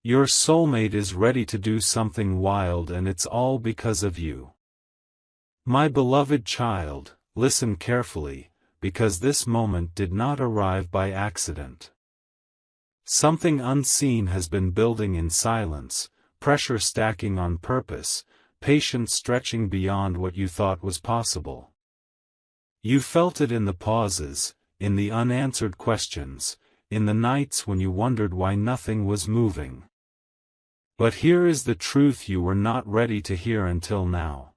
Your soulmate is ready to do something wild, and it's all because of you. My beloved child, listen carefully, because this moment did not arrive by accident. Something unseen has been building in silence, pressure stacking on purpose, patience stretching beyond what you thought was possible. You felt it in the pauses, in the unanswered questions, in the nights when you wondered why nothing was moving. But here is the truth you were not ready to hear until now.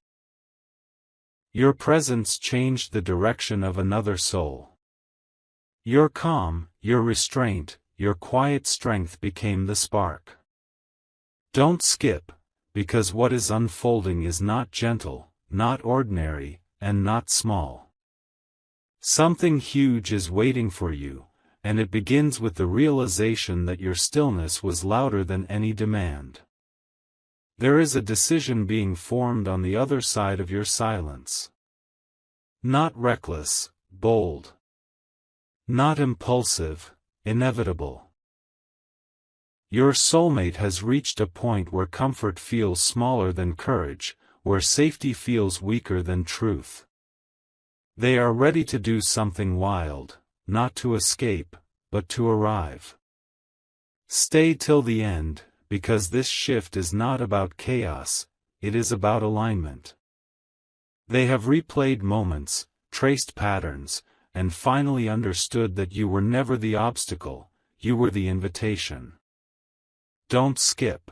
Your presence changed the direction of another soul. Your calm, your restraint, your quiet strength became the spark. Don't skip, because what is unfolding is not gentle, not ordinary, and not small. Something huge is waiting for you, and it begins with the realization that your stillness was louder than any demand. There is a decision being formed on the other side of your silence. Not reckless, bold. Not impulsive, inevitable. Your soulmate has reached a point where comfort feels smaller than courage, where safety feels weaker than truth. They are ready to do something wild, not to escape, but to arrive. Stay till the end, because this shift is not about chaos, it is about alignment. They have replayed moments, traced patterns, and finally understood that you were never the obstacle, you were the invitation. Don't skip.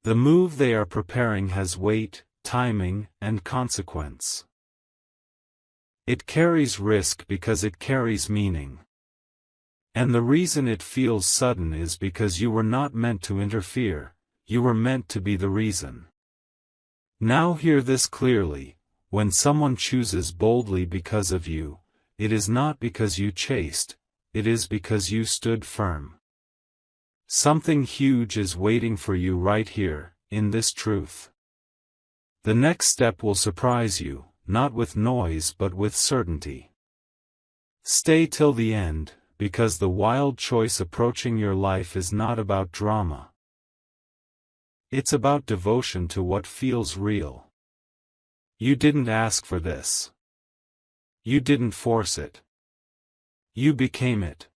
The move they are preparing has weight, timing, and consequence. It carries risk because it carries meaning. And the reason it feels sudden is because you were not meant to interfere, you were meant to be the reason. Now hear this clearly: when someone chooses boldly because of you, it is not because you chased, it is because you stood firm. Something huge is waiting for you right here, in this truth. The next step will surprise you, not with noise but with certainty. Stay till the end, because the wild choice approaching your life is not about drama. It's about devotion to what feels real. You didn't ask for this. You didn't force it. You became it.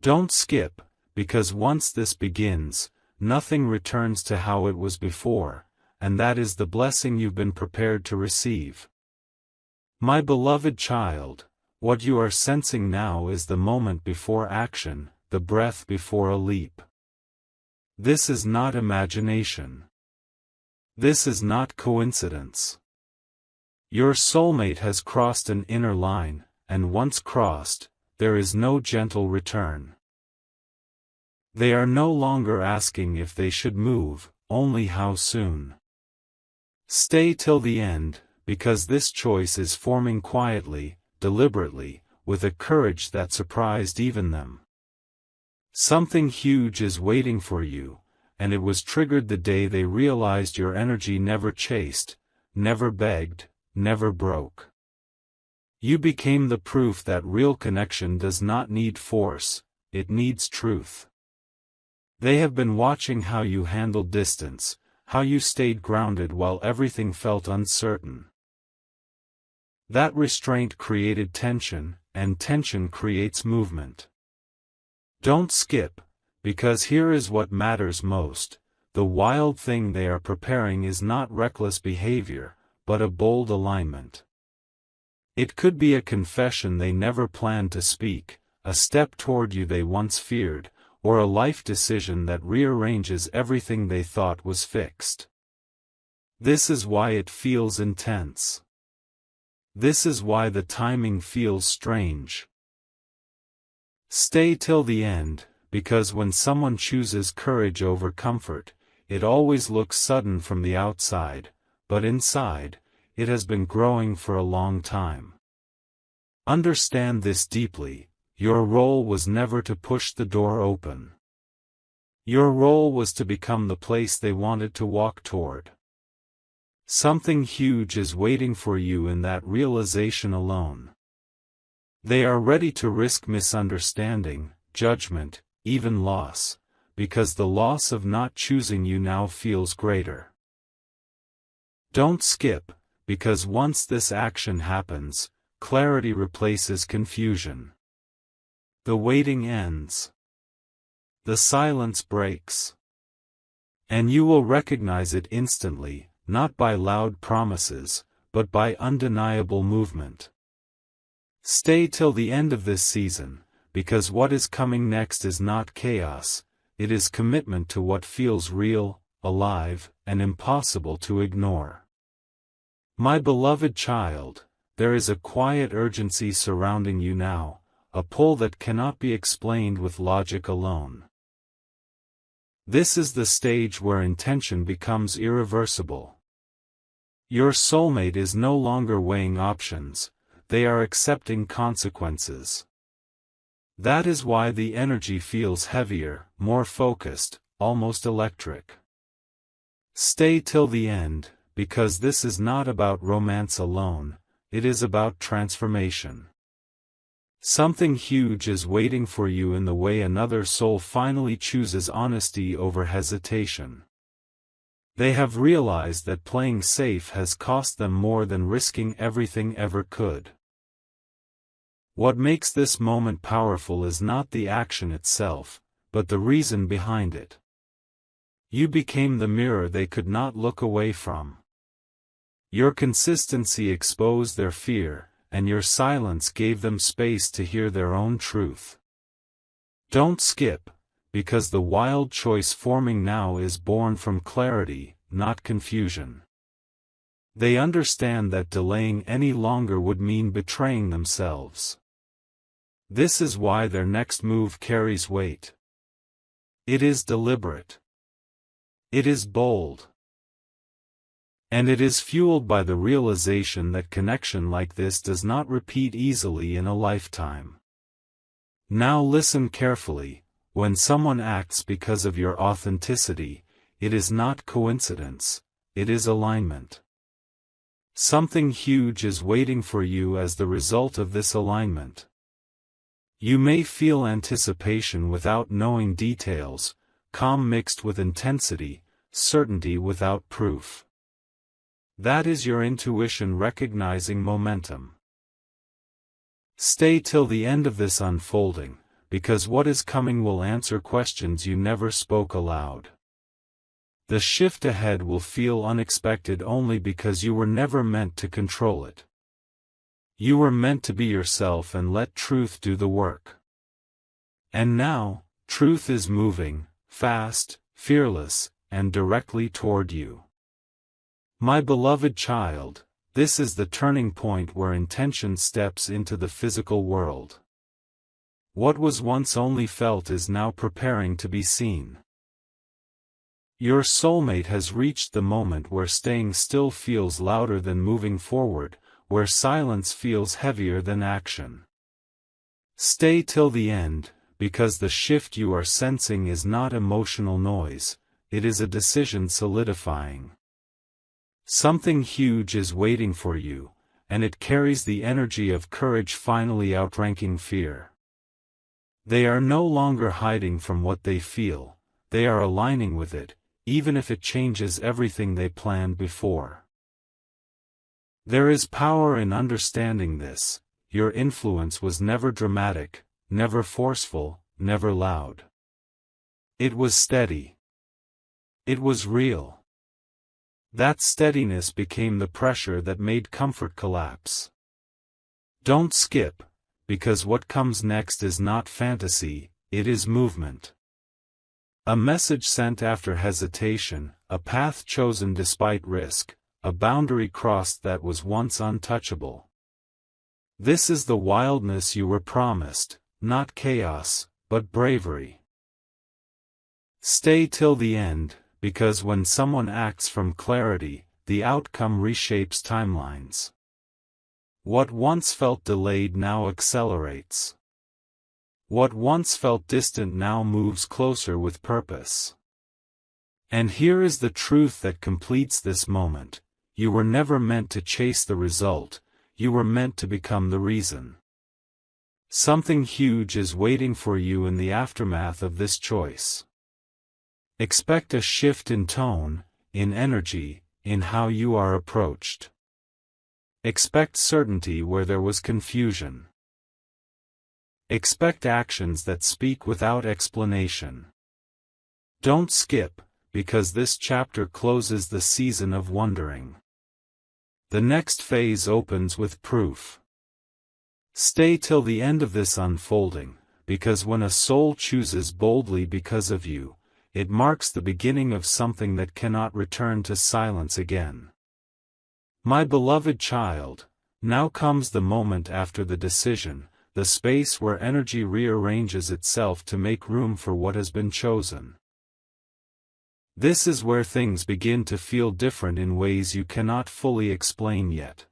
Don't skip, because once this begins, nothing returns to how it was before, and that is the blessing you've been prepared to receive. My beloved child, what you are sensing now is the moment before action, the breath before a leap. This is not imagination. This is not coincidence. Your soulmate has crossed an inner line, and once crossed, there is no gentle return. They are no longer asking if they should move, only how soon. Stay till the end, because this choice is forming quietly, deliberately, with a courage that surprised even them. Something huge is waiting for you, and it was triggered the day they realized your energy never chased, never begged, never broke. You became the proof that real connection does not need force, it needs truth. They have been watching how you handled distance, how you stayed grounded while everything felt uncertain. That restraint created tension, and tension creates movement. Don't skip, because here is what matters most: the wild thing they are preparing is not reckless behavior, but a bold alignment. It could be a confession they never planned to speak, a step toward you they once feared, or a life decision that rearranges everything they thought was fixed. This is why it feels intense. This is why the timing feels strange. Stay till the end, because when someone chooses courage over comfort, it always looks sudden from the outside, but inside, it has been growing for a long time. Understand this deeply: your role was never to push the door open. Your role was to become the place they wanted to walk toward. Something huge is waiting for you in that realization alone. They are ready to risk misunderstanding, judgment, even loss, because the loss of not choosing you now feels greater. Don't skip, because once this action happens, clarity replaces confusion. The waiting ends. The silence breaks. And you will recognize it instantly, not by loud promises, but by undeniable movement. Stay till the end of this season, because what is coming next is not chaos, it is commitment to what feels real, alive, and impossible to ignore. My beloved child, there is a quiet urgency surrounding you now, a pull that cannot be explained with logic alone. This is the stage where intention becomes irreversible. Your soulmate is no longer weighing options, they are accepting consequences. That is why the energy feels heavier, more focused, almost electric. Stay till the end, because this is not about romance alone, it is about transformation. Something huge is waiting for you in the way another soul finally chooses honesty over hesitation. They have realized that playing safe has cost them more than risking everything ever could. What makes this moment powerful is not the action itself, but the reason behind it. You became the mirror they could not look away from. Your consistency exposed their fear, and your silence gave them space to hear their own truth. Don't skip, because the wild choice forming now is born from clarity, not confusion. They understand that delaying any longer would mean betraying themselves. This is why their next move carries weight. It is deliberate. It is bold. And it is fueled by the realization that connection like this does not repeat easily in a lifetime. Now listen carefully, when someone acts because of your authenticity, it is not coincidence, it is alignment. Something huge is waiting for you as the result of this alignment. You may feel anticipation without knowing details, calm mixed with intensity, certainty without proof. That is your intuition recognizing momentum. Stay till the end of this unfolding, because what is coming will answer questions you never spoke aloud. The shift ahead will feel unexpected only because you were never meant to control it. You were meant to be yourself and let truth do the work. And now, truth is moving, fast, fearless, and directly toward you. My beloved child, this is the turning point where intention steps into the physical world. What was once only felt is now preparing to be seen. Your soulmate has reached the moment where staying still feels louder than moving forward, where silence feels heavier than action. Stay till the end, because the shift you are sensing is not emotional noise, it is a decision solidifying. Something huge is waiting for you, and it carries the energy of courage finally outranking fear. They are no longer hiding from what they feel, they are aligning with it, even if it changes everything they planned before. There is power in understanding this. Your influence was never dramatic, never forceful, never loud. It was steady. It was real. That steadiness became the pressure that made comfort collapse. Don't skip, because what comes next is not fantasy, it is movement. A message sent after hesitation, a path chosen despite risk, a boundary crossed that was once untouchable. This is the wildness you were promised, not chaos, but bravery. Stay till the end, because when someone acts from clarity, the outcome reshapes timelines. What once felt delayed now accelerates. What once felt distant now moves closer with purpose. And here is the truth that completes this moment: you were never meant to chase the result, you were meant to become the reason. Something huge is waiting for you in the aftermath of this choice. Expect a shift in tone, in energy, in how you are approached. Expect certainty where there was confusion. Expect actions that speak without explanation. Don't skip, because this chapter closes the season of wondering. The next phase opens with proof. Stay till the end of this unfolding, because when a soul chooses boldly because of you, it marks the beginning of something that cannot return to silence again. My beloved child, now comes the moment after the decision, the space where energy rearranges itself to make room for what has been chosen. This is where things begin to feel different in ways you cannot fully explain yet.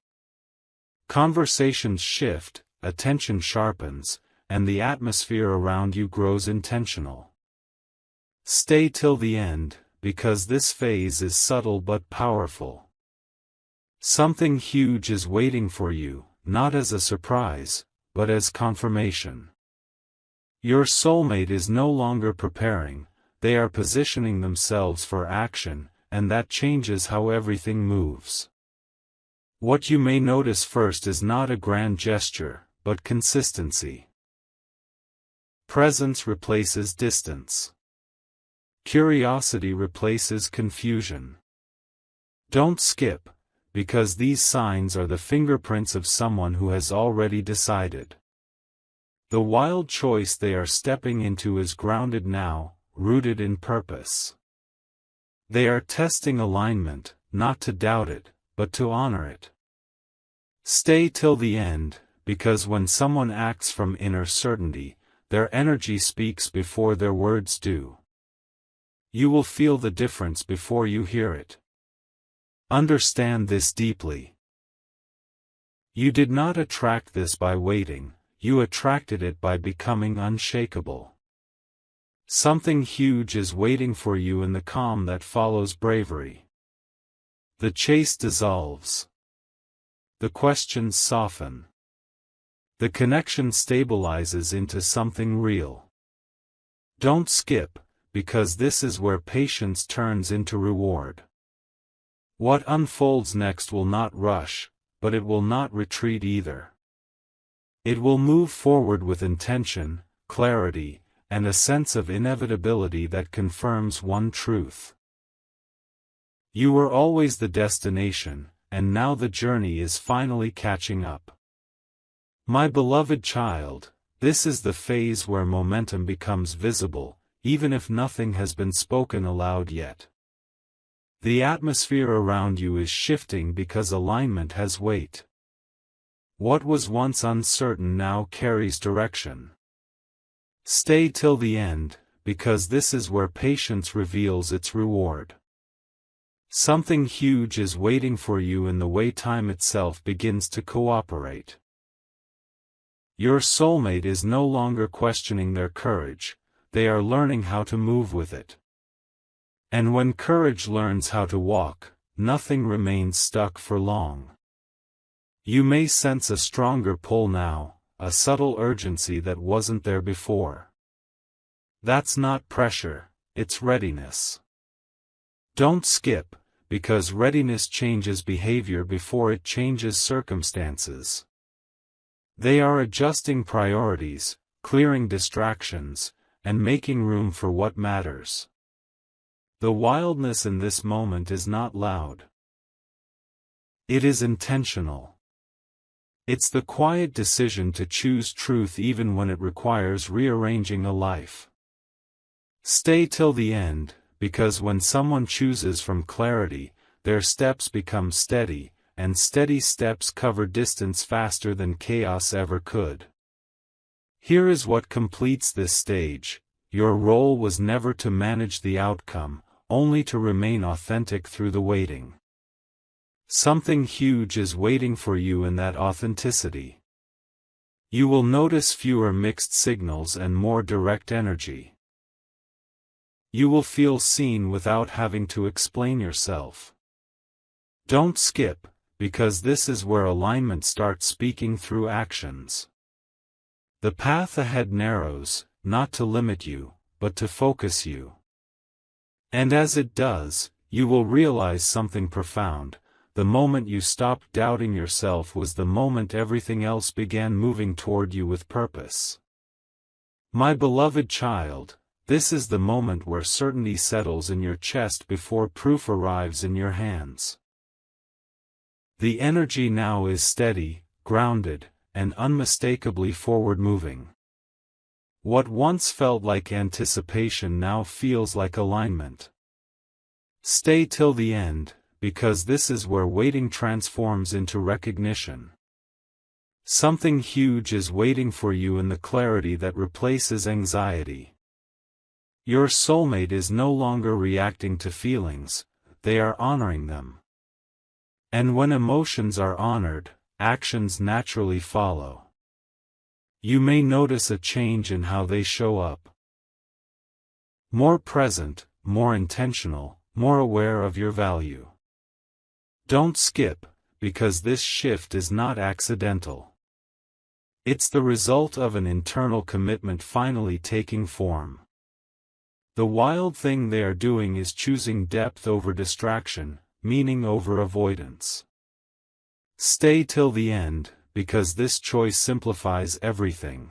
Conversations shift, attention sharpens, and the atmosphere around you grows intentional. Stay till the end, because this phase is subtle but powerful. Something huge is waiting for you, not as a surprise, but as confirmation. Your soulmate is no longer preparing, they are positioning themselves for action, and that changes how everything moves. What you may notice first is not a grand gesture, but consistency. Presence replaces distance. Curiosity replaces confusion. Don't skip, because these signs are the fingerprints of someone who has already decided. The wild choice they are stepping into is grounded now, rooted in purpose. They are testing alignment, not to doubt it, but to honor it. Stay till the end, because when someone acts from inner certainty, their energy speaks before their words do. You will feel the difference before you hear it. Understand this deeply. You did not attract this by waiting, you attracted it by becoming unshakable. Something huge is waiting for you in the calm that follows bravery. The chase dissolves. The questions soften. The connection stabilizes into something real. Don't skip, because this is where patience turns into reward. What unfolds next will not rush, but it will not retreat either. It will move forward with intention, clarity, and a sense of inevitability that confirms one truth. You were always the destination, and now the journey is finally catching up. My beloved child, this is the phase where momentum becomes visible, even if nothing has been spoken aloud yet. The atmosphere around you is shifting because alignment has weight. What was once uncertain now carries direction. Stay till the end, because this is where patience reveals its reward. Something huge is waiting for you in the way time itself begins to cooperate. Your soulmate is no longer questioning their courage, they are learning how to move with it. And when courage learns how to walk, nothing remains stuck for long. You may sense a stronger pull now, a subtle urgency that wasn't there before. That's not pressure, it's readiness. Don't skip, because readiness changes behavior before it changes circumstances. They are adjusting priorities, clearing distractions, and making room for what matters. The wildness in this moment is not loud. It is intentional. It's the quiet decision to choose truth even when it requires rearranging a life. Stay till the end, because when someone chooses from clarity, their steps become steady, and steady steps cover distance faster than chaos ever could. Here is what completes this stage. Your role was never to manage the outcome, only to remain authentic through the waiting. Something huge is waiting for you in that authenticity. You will notice fewer mixed signals and more direct energy. You will feel seen without having to explain yourself. Don't skip, because this is where alignment starts speaking through actions. The path ahead narrows, not to limit you, but to focus you. And as it does, you will realize something profound. The moment you stopped doubting yourself was the moment everything else began moving toward you with purpose. My beloved child, this is the moment where certainty settles in your chest before proof arrives in your hands. The energy now is steady, grounded, and unmistakably forward-moving. What once felt like anticipation now feels like alignment. Stay till the end, because this is where waiting transforms into recognition. Something huge is waiting for you in the clarity that replaces anxiety. Your soulmate is no longer reacting to feelings, they are honoring them. And when emotions are honored, actions naturally follow. You may notice a change in how they show up. More present, more intentional, more aware of your value. Don't skip, because this shift is not accidental. It's the result of an internal commitment finally taking form. The wild thing they are doing is choosing depth over distraction, meaning over avoidance. Stay till the end, because this choice simplifies everything.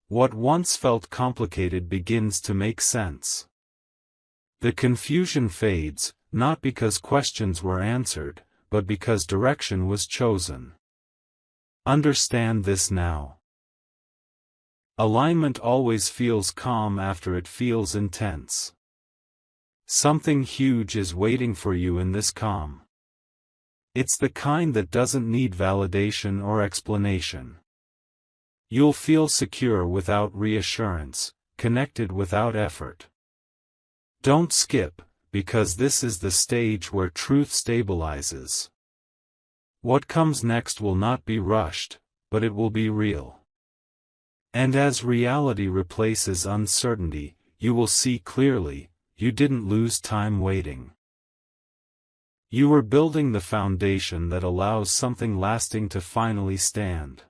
What once felt complicated begins to make sense. The confusion fades, not because questions were answered, but because direction was chosen. Understand this now. Alignment always feels calm after it feels intense. Something huge is waiting for you in this calm. It's the kind that doesn't need validation or explanation. You'll feel secure without reassurance, connected without effort. Don't skip, because this is the stage where truth stabilizes. What comes next will not be rushed, but it will be real. And as reality replaces uncertainty, you will see clearly, you didn't lose time waiting. You are building the foundation that allows something lasting to finally stand.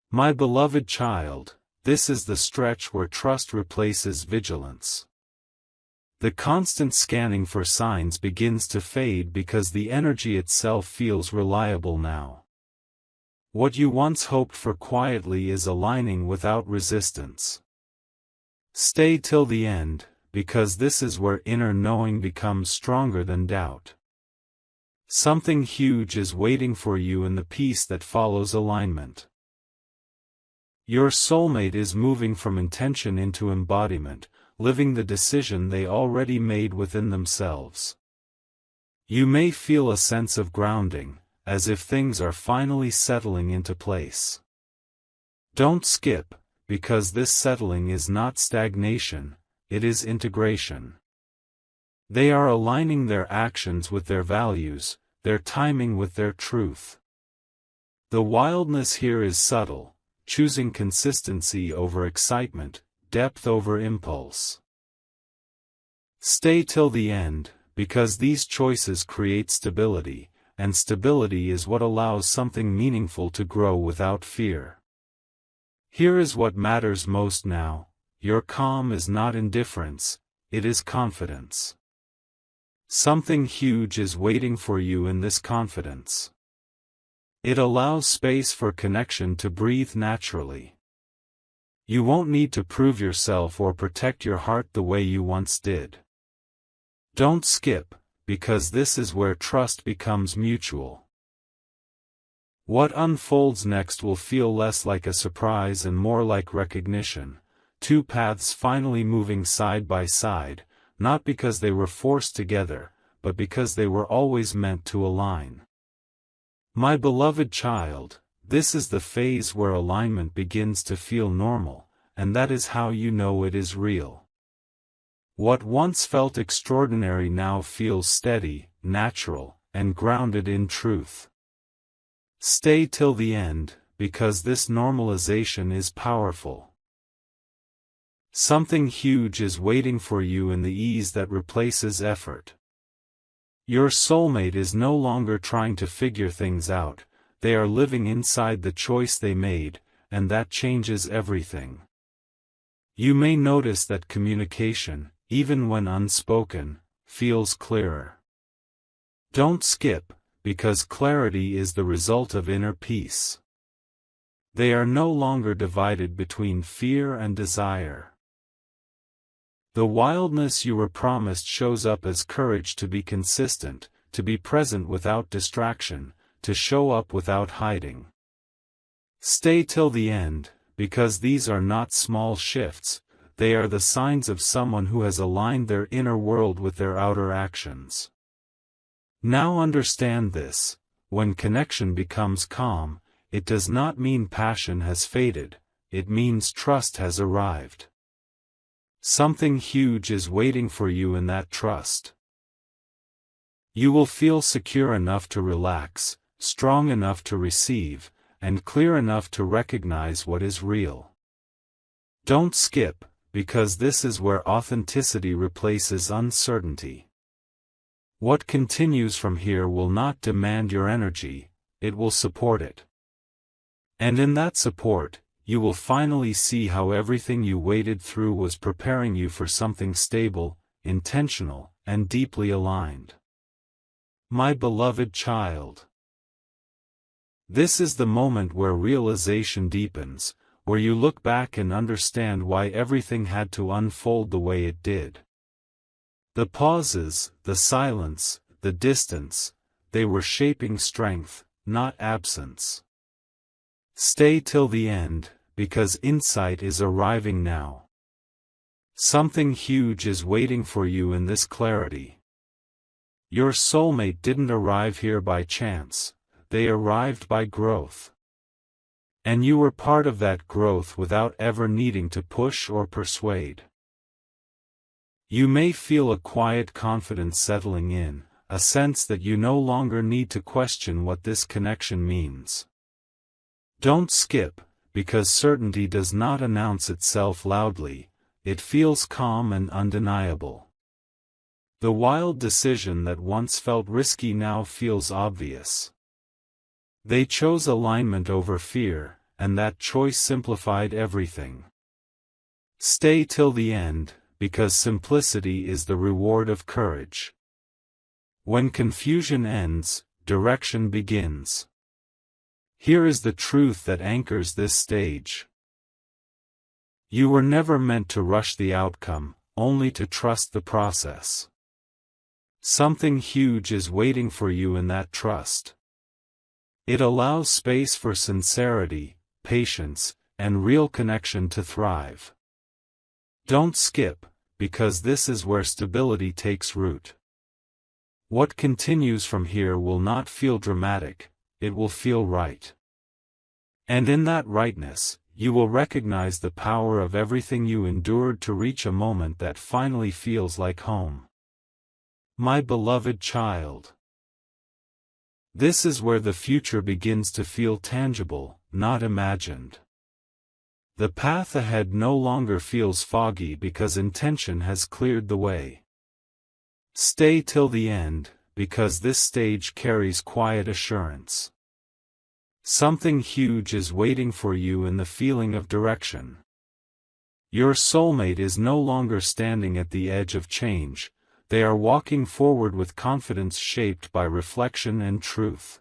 My beloved child, this is the stretch where trust replaces vigilance. The constant scanning for signs begins to fade because the energy itself feels reliable now. What you once hoped for quietly is aligning without resistance. Stay till the end, because this is where inner knowing becomes stronger than doubt. Something huge is waiting for you in the peace that follows alignment. Your soulmate is moving from intention into embodiment, living the decision they already made within themselves. You may feel a sense of grounding, as if things are finally settling into place. Don't skip, because this settling is not stagnation, it is integration. They are aligning their actions with their values, their timing with their truth. The wildness here is subtle, choosing consistency over excitement, depth over impulse. Stay till the end, because these choices create stability, and stability is what allows something meaningful to grow without fear. Here is what matters most now: your calm is not indifference, it is confidence. Something huge is waiting for you in this confidence. It allows space for connection to breathe naturally. You won't need to prove yourself or protect your heart the way you once did. Don't skip, because this is where trust becomes mutual. What unfolds next will feel less like a surprise and more like recognition, two paths finally moving side by side, not because they were forced together, but because they were always meant to align. My beloved child, this is the phase where alignment begins to feel normal, and that is how you know it is real. What once felt extraordinary now feels steady, natural, and grounded in truth. Stay till the end, because this normalization is powerful. Something huge is waiting for you in the ease that replaces effort. Your soulmate is no longer trying to figure things out, they are living inside the choice they made, and that changes everything. You may notice that communication, even when unspoken, feels clearer. Don't skip, because clarity is the result of inner peace. They are no longer divided between fear and desire. The wildness you were promised shows up as courage to be consistent, to be present without distraction, to show up without hiding. Stay till the end, because these are not small shifts, they are the signs of someone who has aligned their inner world with their outer actions. Now understand this: when connection becomes calm, it does not mean passion has faded, it means trust has arrived. Something huge is waiting for you in that trust. You will feel secure enough to relax, strong enough to receive, and clear enough to recognize what is real. Don't skip, because this is where authenticity replaces uncertainty. What continues from here will not demand your energy, it will support it. And in that support, you will finally see how everything you waded through was preparing you for something stable, intentional, and deeply aligned. My beloved child. This is the moment where realization deepens, where you look back and understand why everything had to unfold the way it did. The pauses, the silence, the distance, they were shaping strength, not absence. Stay till the end, because insight is arriving now. Something huge is waiting for you in this clarity. Your soulmate didn't arrive here by chance, they arrived by growth. And you were part of that growth without ever needing to push or persuade. You may feel a quiet confidence settling in, a sense that you no longer need to question what this connection means. Don't skip, because certainty does not announce itself loudly, it feels calm and undeniable. The wild decision that once felt risky now feels obvious. They chose alignment over fear, and that choice simplified everything. Stay till the end, because simplicity is the reward of courage. When confusion ends, direction begins. Here is the truth that anchors this stage. You were never meant to rush the outcome, only to trust the process. Something huge is waiting for you in that trust. It allows space for sincerity, patience, and real connection to thrive. Don't skip, because this is where stability takes root. What continues from here will not feel dramatic, it will feel right. And in that rightness, you will recognize the power of everything you endured to reach a moment that finally feels like home. My beloved child. This is where the future begins to feel tangible, not imagined. The path ahead no longer feels foggy because intention has cleared the way. Stay till the end, because this stage carries quiet assurance. Something huge is waiting for you in the feeling of direction. Your soulmate is no longer standing at the edge of change, they are walking forward with confidence shaped by reflection and truth.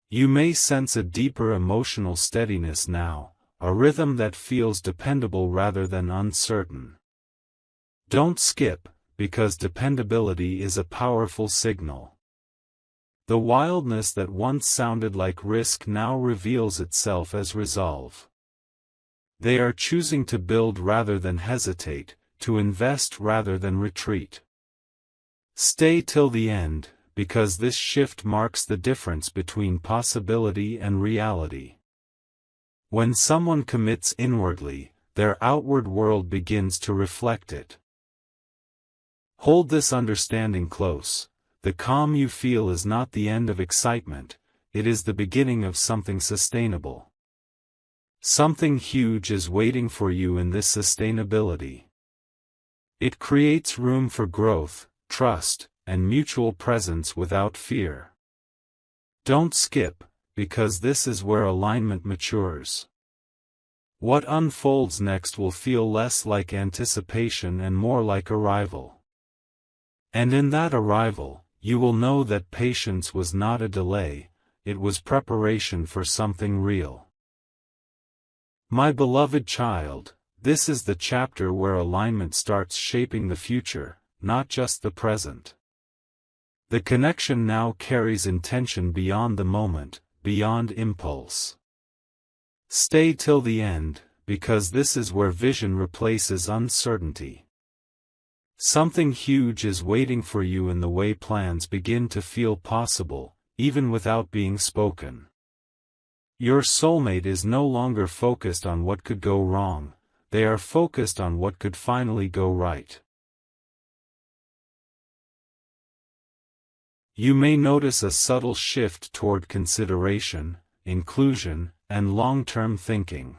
You may sense a deeper emotional steadiness now, a rhythm that feels dependable rather than uncertain. Don't skip, because dependability is a powerful signal. The wildness that once sounded like risk now reveals itself as resolve. They are choosing to build rather than hesitate, to invest rather than retreat. Stay till the end, because this shift marks the difference between possibility and reality. When someone commits inwardly, their outward world begins to reflect it. Hold this understanding close. The calm you feel is not the end of excitement, it is the beginning of something sustainable. Something huge is waiting for you in this sustainability. It creates room for growth, trust, and mutual presence without fear. Don't skip, because this is where alignment matures. What unfolds next will feel less like anticipation and more like arrival. And in that arrival, you will know that patience was not a delay, it was preparation for something real. My beloved child, this is the chapter where alignment starts shaping the future, not just the present. The connection now carries intention beyond the moment, beyond impulse. Stay till the end, because this is where vision replaces uncertainty. Something huge is waiting for you in the way plans begin to feel possible, even without being spoken. Your soulmate is no longer focused on what could go wrong, they are focused on what could finally go right. You may notice a subtle shift toward consideration, inclusion, and long-term thinking.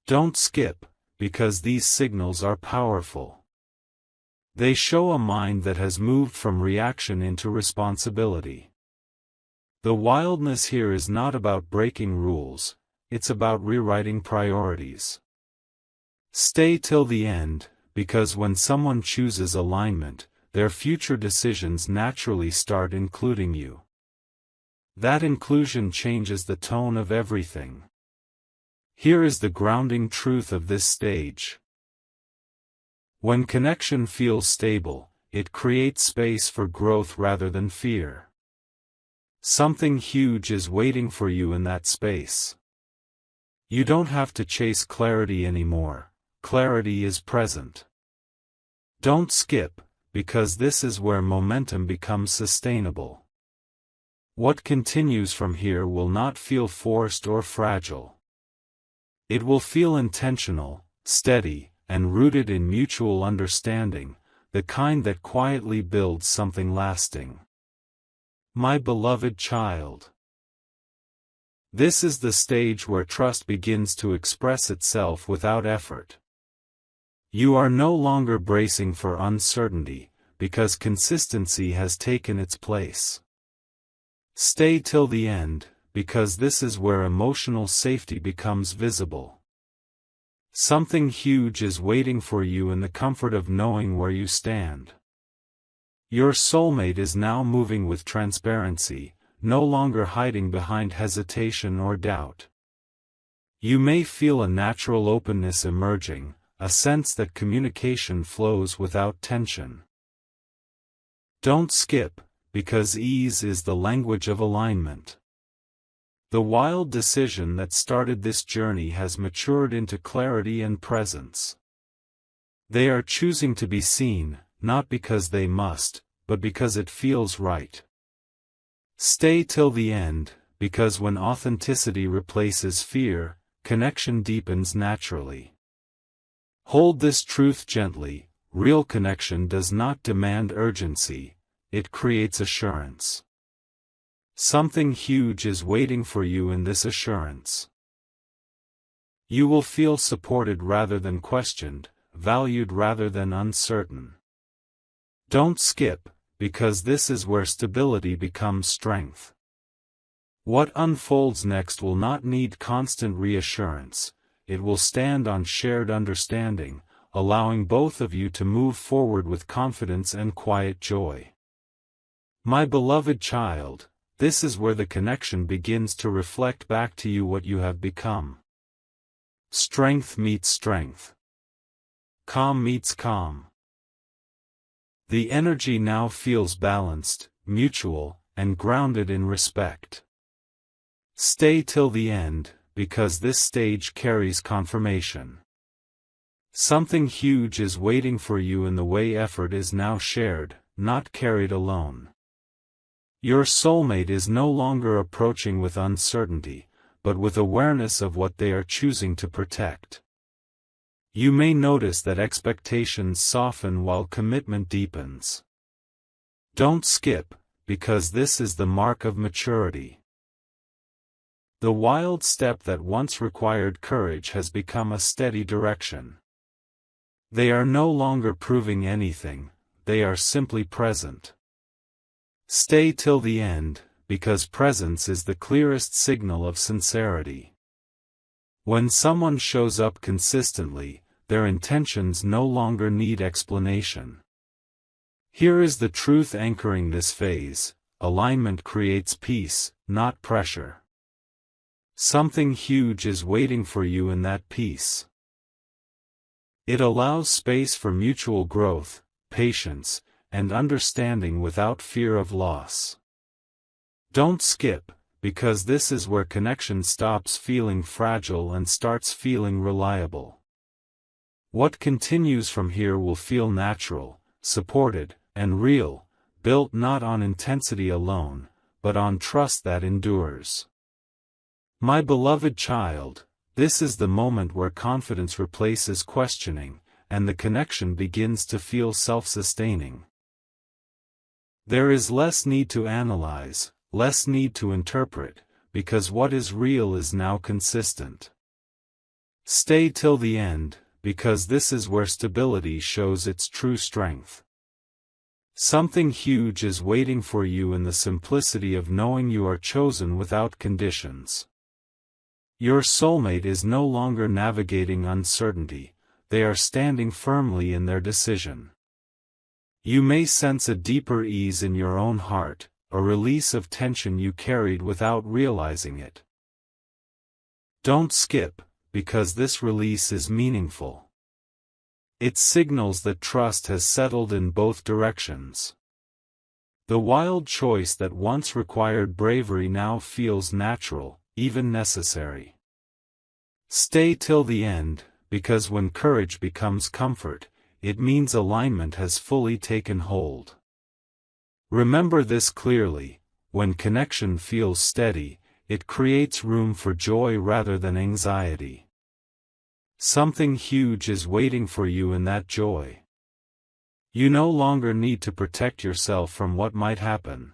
Don't skip, because these signals are powerful. They show a mind that has moved from reaction into responsibility. The wildness here is not about breaking rules, it's about rewriting priorities. Stay till the end, because when someone chooses alignment, their future decisions naturally start including you. That inclusion changes the tone of everything. Here is the grounding truth of this stage. When connection feels stable, it creates space for growth rather than fear. Something huge is waiting for you in that space. You don't have to chase clarity anymore, clarity is present. Don't skip, because this is where momentum becomes sustainable. What continues from here will not feel forced or fragile. It will feel intentional, steady, and rooted in mutual understanding, the kind that quietly builds something lasting. My beloved child. This is the stage where trust begins to express itself without effort. You are no longer bracing for uncertainty, because consistency has taken its place. Stay till the end, because this is where emotional safety becomes visible. Something huge is waiting for you in the comfort of knowing where you stand. Your soulmate is now moving with transparency, no longer hiding behind hesitation or doubt. You may feel a natural openness emerging, a sense that communication flows without tension. Don't skip, because ease is the language of alignment. The wild decision that started this journey has matured into clarity and presence. They are choosing to be seen, not because they must, but because it feels right. Stay till the end, because when authenticity replaces fear, connection deepens naturally. Hold this truth gently, real connection does not demand urgency, it creates assurance. Something huge is waiting for you in this assurance. You will feel supported rather than questioned, valued rather than uncertain. Don't skip, because this is where stability becomes strength. What unfolds next will not need constant reassurance, it will stand on shared understanding, allowing both of you to move forward with confidence and quiet joy. My beloved child, this is where the connection begins to reflect back to you what you have become. Strength meets strength. Calm meets calm. The energy now feels balanced, mutual, and grounded in respect. Stay till the end, because this stage carries confirmation. Something huge is waiting for you in the way effort is now shared, not carried alone. Your soulmate is no longer approaching with uncertainty, but with awareness of what they are choosing to protect. You may notice that expectations soften while commitment deepens. Don't skip, because this is the mark of maturity. The wild step that once required courage has become a steady direction. They are no longer proving anything, they are simply present. Stay till the end, because presence is the clearest signal of sincerity. When someone shows up consistently, their intentions no longer need explanation. Here is the truth anchoring this phase: alignment creates peace, not pressure. Something huge is waiting for you in that peace. It allows space for mutual growth, patience, and understanding without fear of loss. Don't skip, because this is where connection stops feeling fragile and starts feeling reliable. What continues from here will feel natural, supported, and real, built not on intensity alone, but on trust that endures. My beloved child, this is the moment where confidence replaces questioning, and the connection begins to feel self-sustaining. There is less need to analyze, less need to interpret, because what is real is now consistent. Stay till the end, because this is where stability shows its true strength. Something huge is waiting for you in the simplicity of knowing you are chosen without conditions. Your soulmate is no longer navigating uncertainty, they are standing firmly in their decision. You may sense a deeper ease in your own heart, a release of tension you carried without realizing it. Don't skip, because this release is meaningful. It signals that trust has settled in both directions. The wild choice that once required bravery now feels natural, even necessary. Stay till the end, because when courage becomes comfort, it means alignment has fully taken hold. Remember this clearly: when connection feels steady, it creates room for joy rather than anxiety. Something huge is waiting for you in that joy. You no longer need to protect yourself from what might happen.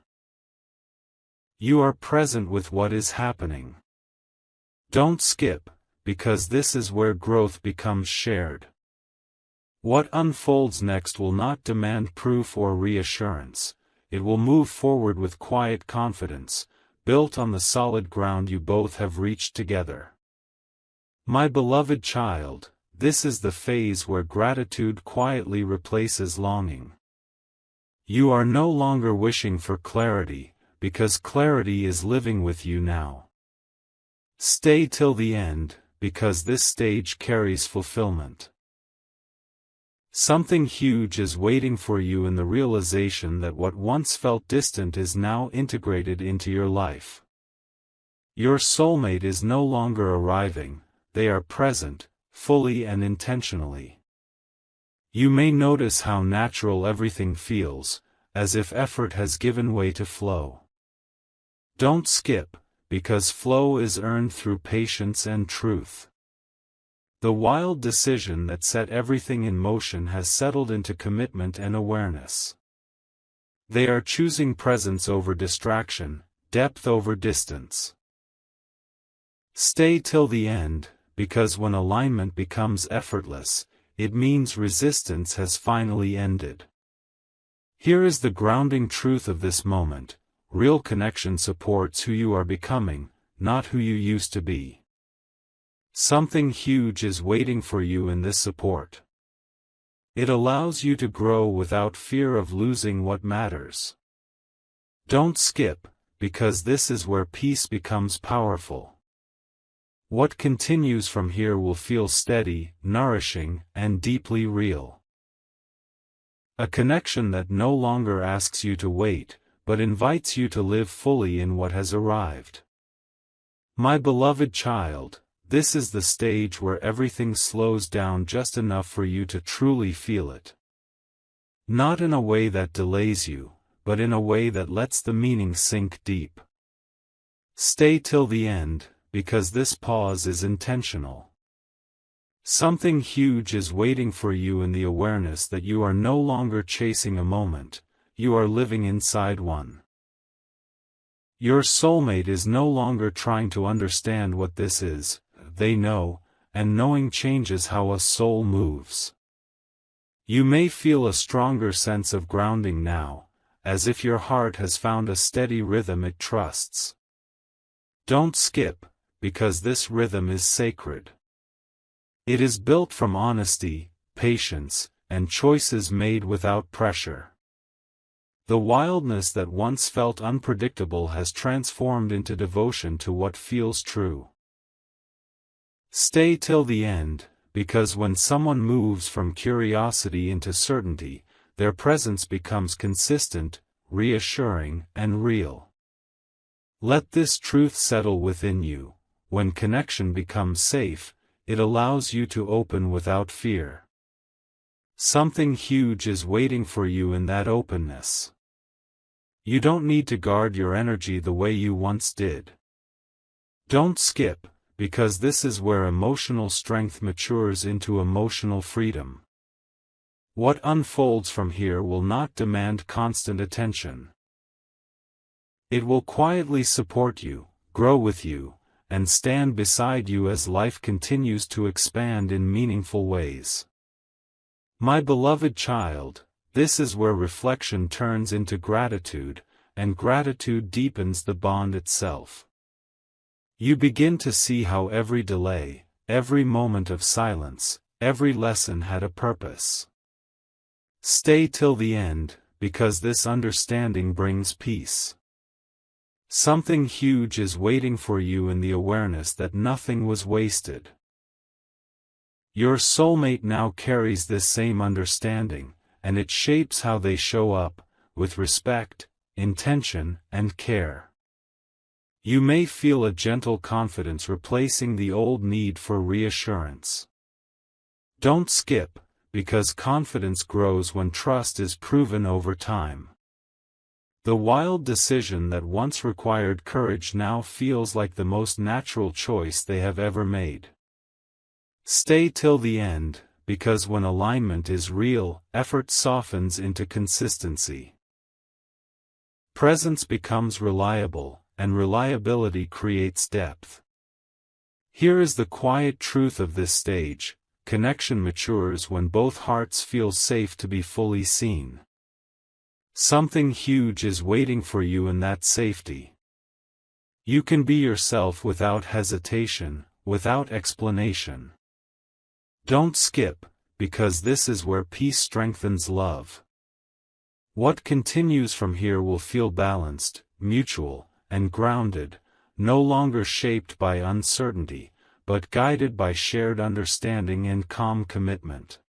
You are present with what is happening. Don't skip, because this is where growth becomes shared. What unfolds next will not demand proof or reassurance. It will move forward with quiet confidence, built on the solid ground you both have reached together. My beloved child, this is the phase where gratitude quietly replaces longing. You are no longer wishing for clarity, because clarity is living with you now. Stay till the end, because this stage carries fulfillment. Something huge is waiting for you in the realization that what once felt distant is now integrated into your life. Your soulmate is no longer arriving, they are present, fully and intentionally. You may notice how natural everything feels, as if effort has given way to flow. Don't skip, because flow is earned through patience and truth. The wild decision that set everything in motion has settled into commitment and awareness. They are choosing presence over distraction, depth over distance. Stay till the end, because when alignment becomes effortless, it means resistance has finally ended. Here is the grounding truth of this moment: real connection supports who you are becoming, not who you used to be. Something huge is waiting for you in this support. It allows you to grow without fear of losing what matters. Don't skip, because this is where peace becomes powerful. What continues from here will feel steady, nourishing, and deeply real. A connection that no longer asks you to wait, but invites you to live fully in what has arrived. My beloved child, this is the stage where everything slows down just enough for you to truly feel it. Not in a way that delays you, but in a way that lets the meaning sink deep. Stay till the end, because this pause is intentional. Something huge is waiting for you in the awareness that you are no longer chasing a moment, you are living inside one. Your soulmate is no longer trying to understand what this is. They know, and knowing changes how a soul moves. You may feel a stronger sense of grounding now, as if your heart has found a steady rhythm it trusts. Don't skip, because this rhythm is sacred. It is built from honesty, patience, and choices made without pressure. The wildness that once felt unpredictable has transformed into devotion to what feels true. Stay till the end, because when someone moves from curiosity into certainty, their presence becomes consistent, reassuring, and real. Let this truth settle within you. When connection becomes safe, it allows you to open without fear. Something huge is waiting for you in that openness. You don't need to guard your energy the way you once did. Don't skip, because this is where emotional strength matures into emotional freedom. What unfolds from here will not demand constant attention. It will quietly support you, grow with you, and stand beside you as life continues to expand in meaningful ways. My beloved child, this is where reflection turns into gratitude, and gratitude deepens the bond itself. You begin to see how every delay, every moment of silence, every lesson had a purpose. Stay till the end, because this understanding brings peace. Something huge is waiting for you in the awareness that nothing was wasted. Your soulmate now carries this same understanding, and it shapes how they show up, with respect, intention, and care. You may feel a gentle confidence replacing the old need for reassurance. Don't skip, because confidence grows when trust is proven over time. The wild decision that once required courage now feels like the most natural choice they have ever made. Stay till the end, because when alignment is real, effort softens into consistency. Presence becomes reliable, and reliability creates depth. Here is the quiet truth of this stage: connection matures when both hearts feel safe to be fully seen. Something huge is waiting for you in that safety. You can be yourself without hesitation, without explanation. Don't skip, because this is where peace strengthens love. What continues from here will feel balanced, mutual, and grounded, no longer shaped by uncertainty, but guided by shared understanding and calm commitment.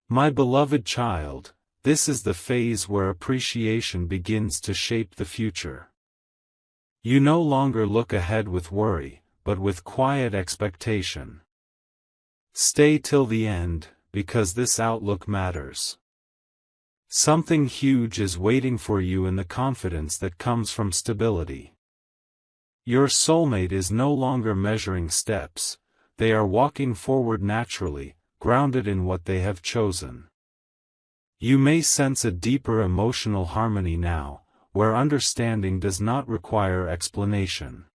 My beloved child, this is the phase where appreciation begins to shape the future. You no longer look ahead with worry, but with quiet expectation. Stay till the end, because this outlook matters. Something huge is waiting for you in the confidence that comes from stability. Your soulmate is no longer measuring steps, they are walking forward naturally, grounded in what they have chosen. You may sense a deeper emotional harmony now, where understanding does not require explanation.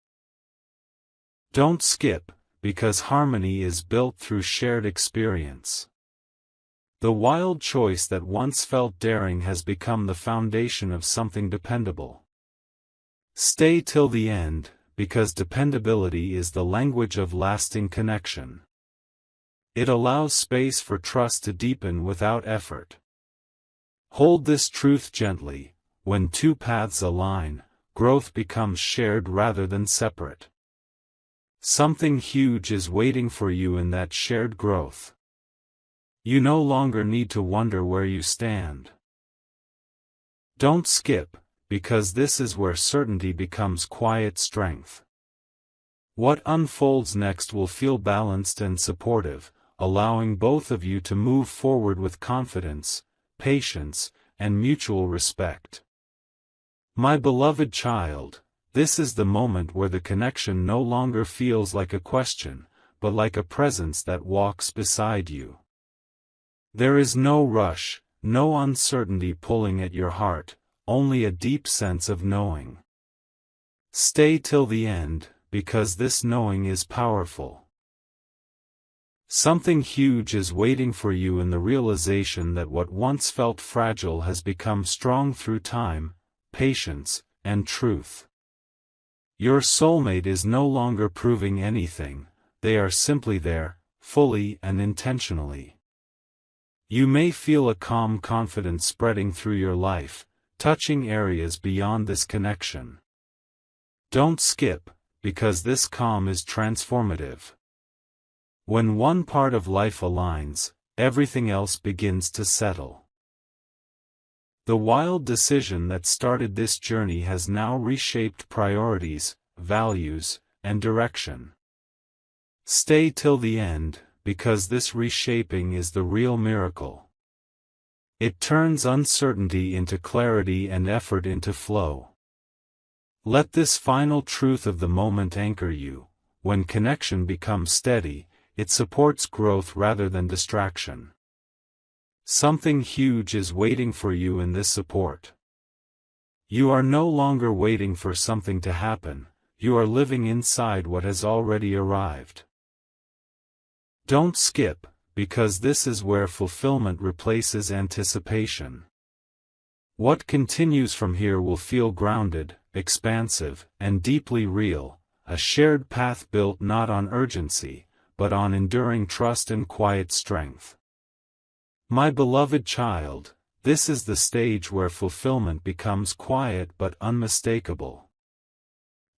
Don't skip, because harmony is built through shared experience. The wild choice that once felt daring has become the foundation of something dependable. Stay till the end, because dependability is the language of lasting connection. It allows space for trust to deepen without effort. Hold this truth gently: when two paths align, growth becomes shared rather than separate. Something huge is waiting for you in that shared growth. You no longer need to wonder where you stand. Don't skip, because this is where certainty becomes quiet strength. What unfolds next will feel balanced and supportive, allowing both of you to move forward with confidence, patience, and mutual respect. My beloved child, this is the moment where the connection no longer feels like a question, but like a presence that walks beside you. There is no rush, no uncertainty pulling at your heart, only a deep sense of knowing. Stay till the end, because this knowing is powerful. Something huge is waiting for you in the realization that what once felt fragile has become strong through time, patience, and truth. Your soulmate is no longer proving anything, they are simply there, fully and intentionally. You may feel a calm confidence spreading through your life, touching areas beyond this connection. Don't skip, because this calm is transformative. When one part of life aligns, everything else begins to settle. The wild decision that started this journey has now reshaped priorities, values, and direction. Stay till the end, because this reshaping is the real miracle. It turns uncertainty into clarity and effort into flow. Let this final truth of the moment anchor you. When connection becomes steady, it supports growth rather than distraction. Something huge is waiting for you in this support. You are no longer waiting for something to happen, you are living inside what has already arrived. Don't skip, because this is where fulfillment replaces anticipation. What continues from here will feel grounded, expansive, and deeply real, a shared path built not on urgency, but on enduring trust and quiet strength. My beloved child, this is the stage where fulfillment becomes quiet but unmistakable.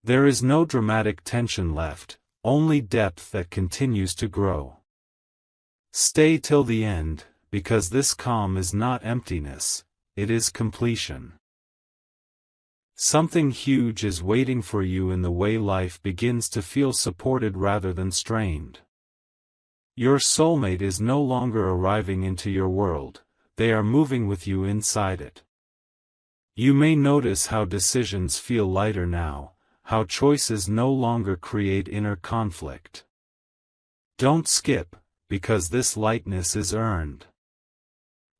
There is no dramatic tension left, only depth that continues to grow. Stay till the end, because this calm is not emptiness, it is completion. Something huge is waiting for you in the way life begins to feel supported rather than strained. Your soulmate is no longer arriving into your world, they are moving with you inside it. You may notice how decisions feel lighter now, how choices no longer create inner conflict. Don't skip, because this lightness is earned.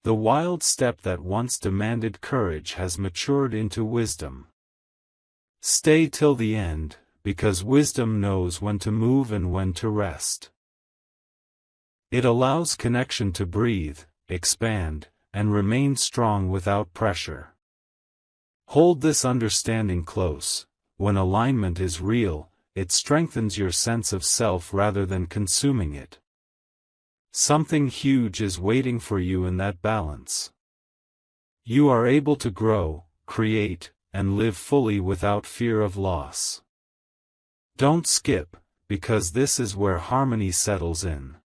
The wild step that once demanded courage has matured into wisdom. Stay till the end, because wisdom knows when to move and when to rest. It allows connection to breathe, expand, and remain strong without pressure. Hold this understanding close. When alignment is real, it strengthens your sense of self rather than consuming it. Something huge is waiting for you in that balance. You are able to grow, create, and live fully without fear of loss. Don't skip, because this is where harmony settles in.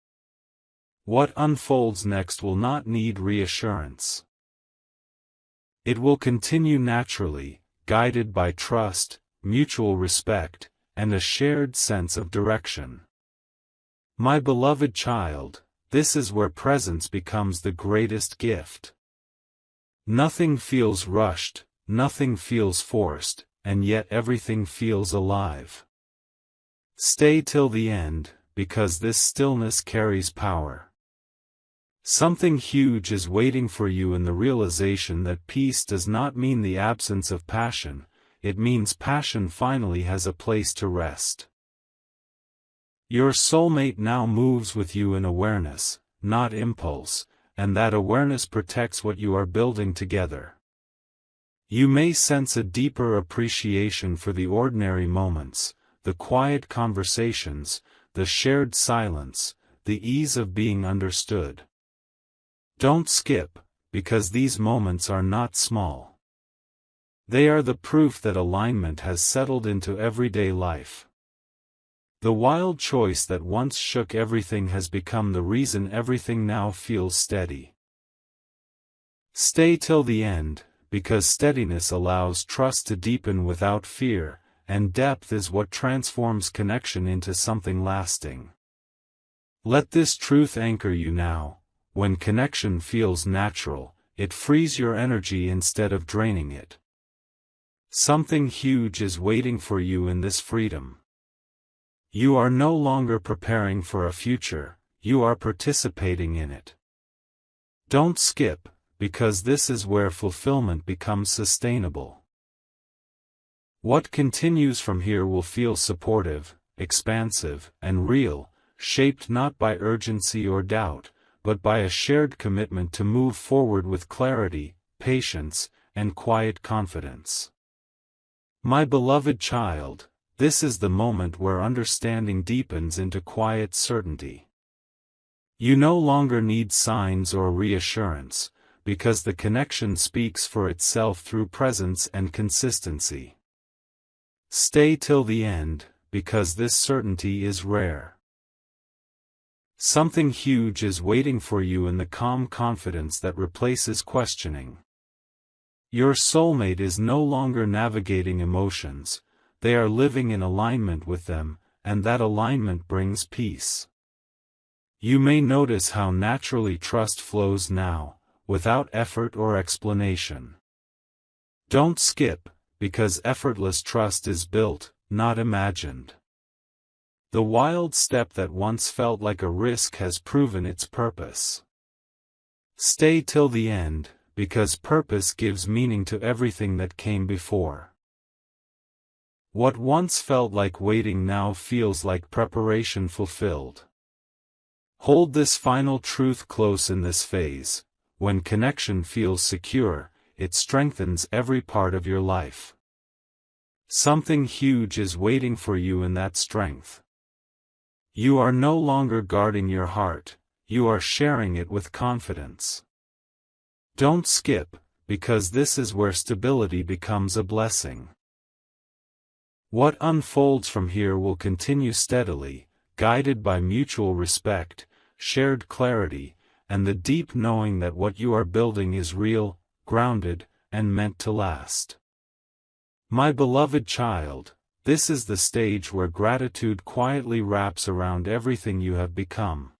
What unfolds next will not need reassurance. It will continue naturally, guided by trust, mutual respect, and a shared sense of direction. My beloved child, this is where presence becomes the greatest gift. Nothing feels rushed, nothing feels forced, and yet everything feels alive. Stay till the end, because this stillness carries power. Something huge is waiting for you in the realization that peace does not mean the absence of passion, it means passion finally has a place to rest. Your soulmate now moves with you in awareness, not impulse, and that awareness protects what you are building together. You may sense a deeper appreciation for the ordinary moments, the quiet conversations, the shared silence, the ease of being understood. Don't skip, because these moments are not small. They are the proof that alignment has settled into everyday life. The wild choice that once shook everything has become the reason everything now feels steady. Stay till the end, because steadiness allows trust to deepen without fear, and depth is what transforms connection into something lasting. Let this truth anchor you now. When connection feels natural, it frees your energy instead of draining it. Something huge is waiting for you in this freedom. You are no longer preparing for a future, you are participating in it. Don't skip, because this is where fulfillment becomes sustainable. What continues from here will feel supportive, expansive, and real, shaped not by urgency or doubt, but by a shared commitment to move forward with clarity, patience, and quiet confidence. My beloved child, this is the moment where understanding deepens into quiet certainty. You no longer need signs or reassurance, because the connection speaks for itself through presence and consistency. Stay till the end, because this certainty is rare. Something huge is waiting for you in the calm confidence that replaces questioning. Your soulmate is no longer navigating emotions, they are living in alignment with them, and that alignment brings peace. You may notice how naturally trust flows now, without effort or explanation. Don't skip, because effortless trust is built, not imagined. The wild step that once felt like a risk has proven its purpose. Stay till the end, because purpose gives meaning to everything that came before. What once felt like waiting now feels like preparation fulfilled. Hold this final truth close in this phase. When connection feels secure, it strengthens every part of your life. Something huge is waiting for you in that strength. You are no longer guarding your heart, you are sharing it with confidence. Don't skip, because this is where stability becomes a blessing. What unfolds from here will continue steadily, guided by mutual respect, shared clarity, and the deep knowing that what you are building is real, grounded, and meant to last. My beloved child, this is the stage where gratitude quietly wraps around everything you have become.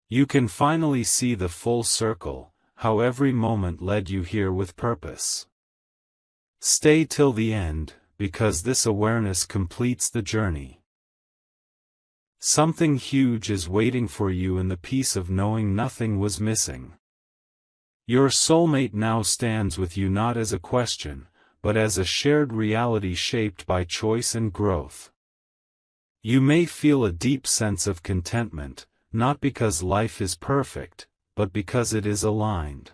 You can finally see the full circle, how every moment led you here with purpose. Stay till the end, because this awareness completes the journey. Something huge is waiting for you in the peace of knowing nothing was missing. Your soulmate now stands with you not as a question, but as a shared reality shaped by choice and growth. You may feel a deep sense of contentment, not because life is perfect, but because it is aligned.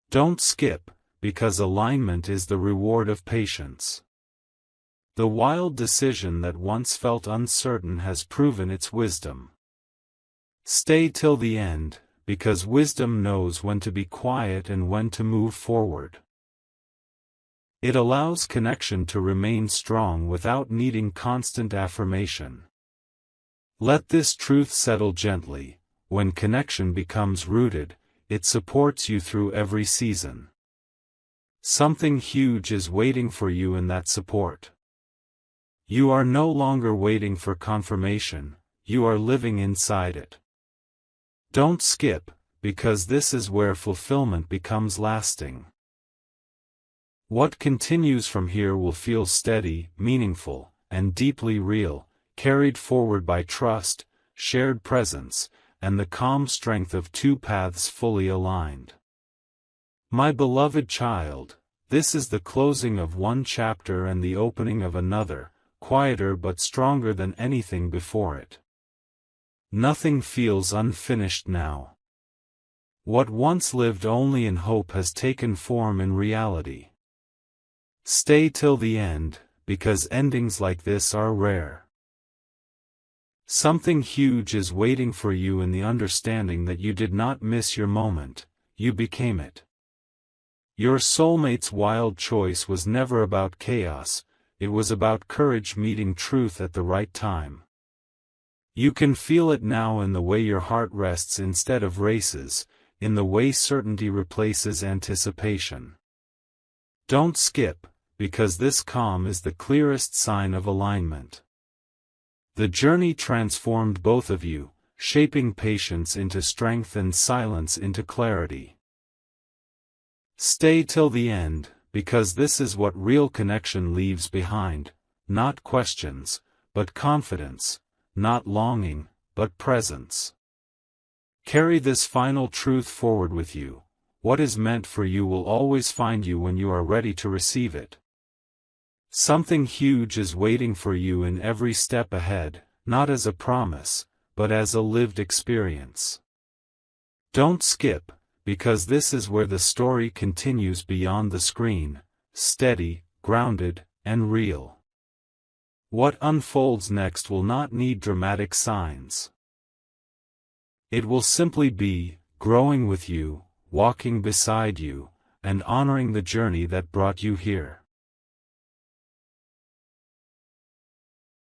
Don't skip, because alignment is the reward of patience. The wild decision that once felt uncertain has proven its wisdom. Stay till the end, because wisdom knows when to be quiet and when to move forward. It allows connection to remain strong without needing constant affirmation. Let this truth settle gently. When connection becomes rooted, it supports you through every season. Something huge is waiting for you in that support. You are no longer waiting for confirmation, you are living inside it. Don't skip, because this is where fulfillment becomes lasting. What continues from here will feel steady, meaningful, and deeply real, carried forward by trust, shared presence, and the calm strength of two paths fully aligned. My beloved child, this is the closing of one chapter and the opening of another, quieter but stronger than anything before it. Nothing feels unfinished now. What once lived only in hope has taken form in reality. Stay till the end, because endings like this are rare. Something huge is waiting for you in the understanding that you did not miss your moment, you became it. Your soulmate's wild choice was never about chaos, it was about courage meeting truth at the right time. You can feel it now in the way your heart rests instead of races, in the way certainty replaces anticipation. Don't skip, because this calm is the clearest sign of alignment. The journey transformed both of you, shaping patience into strength and silence into clarity. Stay till the end, because this is what real connection leaves behind, not questions, but confidence, not longing, but presence. Carry this final truth forward with you. What is meant for you will always find you when you are ready to receive it. Something huge is waiting for you in every step ahead, not as a promise, but as a lived experience. Don't skip, because this is where the story continues beyond the screen, steady, grounded, and real. What unfolds next will not need dramatic signs. It will simply be, growing with you, walking beside you, and honoring the journey that brought you here.